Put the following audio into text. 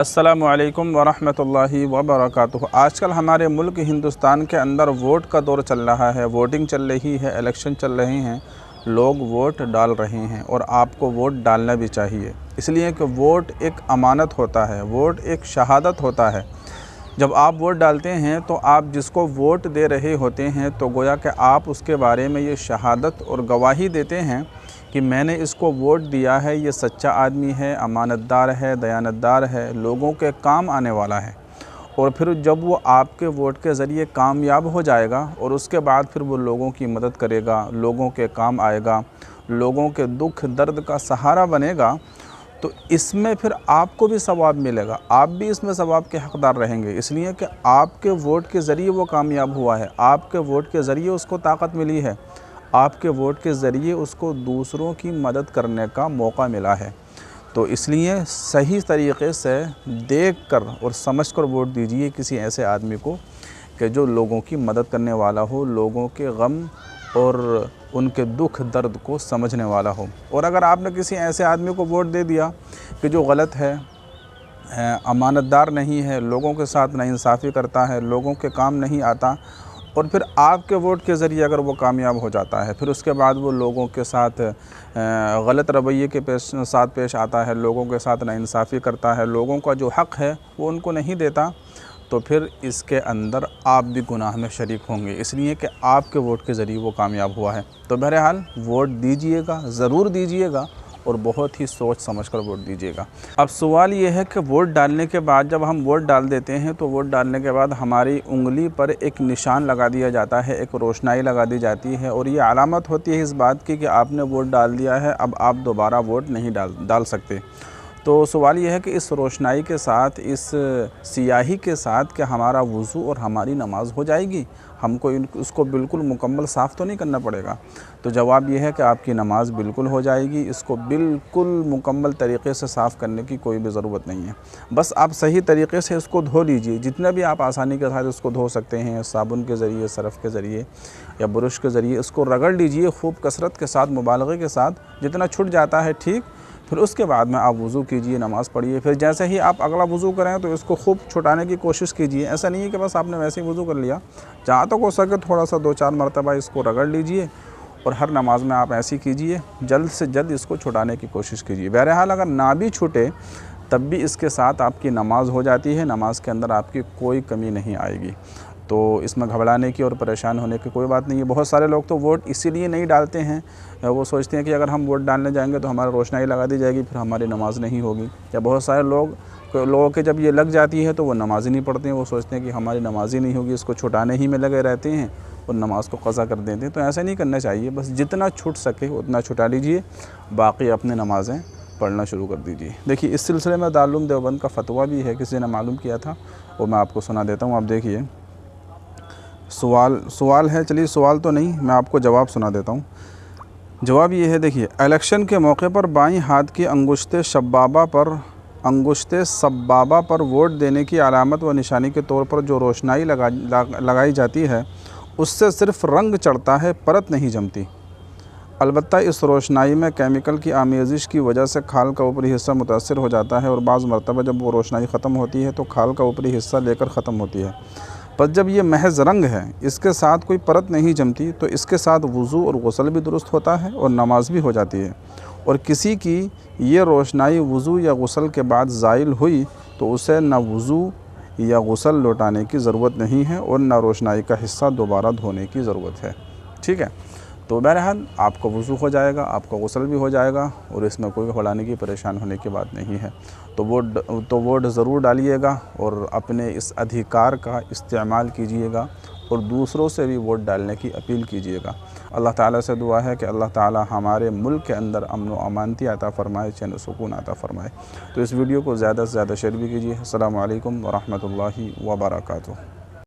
अस्सलामु अलैकुम वरहमतुल्लाहि वबरकातुहू। आजकल हमारे मुल्क हिंदुस्तान के अंदर वोट का दौर चल रहा है, वोटिंग चल रही है, इलेक्शन चल रहे हैं, लोग वोट डाल रहे हैं और आपको वोट डालना भी चाहिए, इसलिए कि वोट एक अमानत होता है, वोट एक शहादत होता है। जब आप वोट डालते हैं तो आप जिसको वोट दे रहे होते हैं तो गोया कि आप उसके बारे में ये शहादत और गवाही देते हैं कि मैंने इसको वोट दिया है, ये सच्चा आदमी है, अमानतदार है, दयानतदार है, लोगों के काम आने वाला है। और फिर जब वो आपके वोट के ज़रिए कामयाब हो जाएगा और उसके बाद फिर वो लोगों की मदद करेगा, लोगों के काम आएगा, लोगों के दुख दर्द का सहारा बनेगा, तो इसमें फिर आपको भी सवाब मिलेगा, आप भी इसमें सवाब के हक़दार रहेंगे। इसलिए कि आपके वोट के ज़रिए वो कामयाब हुआ है, आपके वोट के ज़रिए उसको ताकत मिली है, आपके वोट के ज़रिए उसको दूसरों की मदद करने का मौका मिला है। तो इसलिए सही तरीक़े से देखकर और समझकर वोट दीजिए किसी ऐसे आदमी को कि जो लोगों की मदद करने वाला हो, लोगों के गम और उनके दुख दर्द को समझने वाला हो। और अगर आपने किसी ऐसे आदमी को वोट दे दिया कि जो गलत है, अमानतदार नहीं है, लोगों के साथ नाइंसाफ़ी करता है, लोगों के काम नहीं आता, और फिर आपके वोट के ज़रिए अगर वो कामयाब हो जाता है, फिर उसके बाद वो लोगों के साथ गलत रवैये के साथ पेश आता है, लोगों के साथ नाइंसाफ़ी करता है, लोगों का जो हक़ है वो उनको नहीं देता, तो फिर इसके अंदर आप भी गुनाह में शरीक होंगे, इसलिए कि आपके वोट के ज़रिए वो कामयाब हुआ है। तो बहरहाल वोट दीजिएगा, ज़रूर दीजिएगा और बहुत ही सोच समझकर वोट दीजिएगा। अब सवाल ये है कि वोट डालने के बाद जब हम वोट डाल देते हैं तो वोट डालने के बाद हमारी उंगली पर एक निशान लगा दिया जाता है, एक रोशनाई लगा दी जाती है, और ये अलामत होती है इस बात की कि आपने वोट डाल दिया है, अब आप दोबारा वोट नहीं डाल सकते। तो सवाल यह है कि इस रोशनाई के साथ, इस सियाही के साथ कि हमारा वज़ू और हमारी नमाज़ हो जाएगी, हमको उसको बिल्कुल मुकम्मल साफ़ तो नहीं करना पड़ेगा। तो जवाब यह है कि आपकी नमाज़ बिल्कुल हो जाएगी, इसको बिल्कुल मुकम्मल तरीक़े से साफ़ करने की कोई भी ज़रूरत नहीं है। बस आप सही तरीक़े से इसको धो लीजिए, जितना भी आप आसानी के साथ इसको धो सकते हैं, साबुन के ज़रिए, सरफ़ के ज़रिए या ब्रश के ज़रिए इसको रगड़ लीजिए खूब कसरत के साथ, मुबालगे के साथ, जितना छूट जाता है ठीक। फिर उसके बाद में आप वज़ू कीजिए, नमाज़ पढ़िए। फिर जैसे ही आप अगला वज़ू करें तो इसको खूब छुटाने की कोशिश कीजिए। ऐसा नहीं है कि बस आपने वैसे ही वज़ू कर लिया, जहाँ तक हो सके थोड़ा सा 2-4 मरतबा इसको रगड़ लीजिए और हर नमाज में आप ऐसे कीजिए, जल्द से जल्द इसको छुटाने की कोशिश कीजिए। बहरहाल अगर ना भी छूटे तब भी इसके साथ आपकी नमाज़ हो जाती है, नमाज़ के अंदर आपकी कोई कमी नहीं आएगी। तो इसमें घबराने की और परेशान होने की कोई बात नहीं है। बहुत सारे लोग तो वोट इसीलिए नहीं डालते हैं, वो सोचते हैं कि अगर हम वोट डालने जाएंगे तो हमारी रोशनाई लगा दी जाएगी, फिर हमारी नमाज़ नहीं होगी। या बहुत सारे लोगों के जब ये लग जाती है तो वो नमाज़ ही नहीं पढ़ते हैं, वो सोचते हैं कि हमारी नमाज़ ही नहीं होगी, इसको छुटाने ही में लगे रहते हैं और नमाज़ को क़ज़ा कर देते हैं। तो ऐसा नहीं करना चाहिए, बस जितना छूट सके उतना छुटा लीजिए, बाकी अपने नमाज़ें पढ़ना शुरू कर दीजिए। देखिए, इस सिलसिले में दारुल उलूम देवबंद का फ़तवा भी है, किसी ने मालूम किया था, वो मैं आपको सुना देता हूँ। आप देखिए, सवाल है, चलिए सवाल तो नहीं, मैं आपको जवाब सुना देता हूँ। जवाब ये है, देखिए, इलेक्शन के मौके पर बाईं हाथ की अंगुश्ते सब्बाबा पर वोट देने की अलामत व निशानी के तौर पर जो रोशनाई लगाई जाती है उससे सिर्फ रंग चढ़ता है, परत नहीं जमती। अलबत्ता इस रोशनाई में केमिकल की आमेज़िश की वजह से खाल का ऊपरी हिस्सा मुतासर हो जाता है और बाज़ मरतबा जब वो रोशनाई ख़त्म होती है तो खाल का ऊपरी हिस्सा लेकर ख़त्म होती है। पर जब ये महज़ रंग है, इसके साथ कोई परत नहीं जमती, तो इसके साथ वज़ू और गुस्ल भी दुरुस्त होता है और नमाज भी हो जाती है। और किसी की ये रोशनाई वज़ू या गुस्ल के बाद ज़ाइल हुई तो उसे न वज़ू या गुस्ल लौटाने की ज़रूरत नहीं है और न रोशनाई का हिस्सा दोबारा धोने की ज़रूरत है। ठीक है, तो बहरहाल आपका वज़ू हो जाएगा, आपका गुस्ल भी हो जाएगा और इसमें कोई घबराने की, परेशान होने की बात नहीं है। तो वोट ज़रूर डालिएगा और अपने इस अधिकार का इस्तेमाल कीजिएगा और दूसरों से भी वोट डालने की अपील कीजिएगा। अल्लाह ताला से दुआ है कि अल्लाह ताला हमारे मुल्क के अंदर अमन व अमानती अता फ़रमाए, चैन सुकून अता फ़रमाए। तो इस वीडियो को ज़्यादा से ज़्यादा शेयर भी कीजिए। अस्सलामु अलैकुम व रहमतुल्लाहि व बरकातुहू।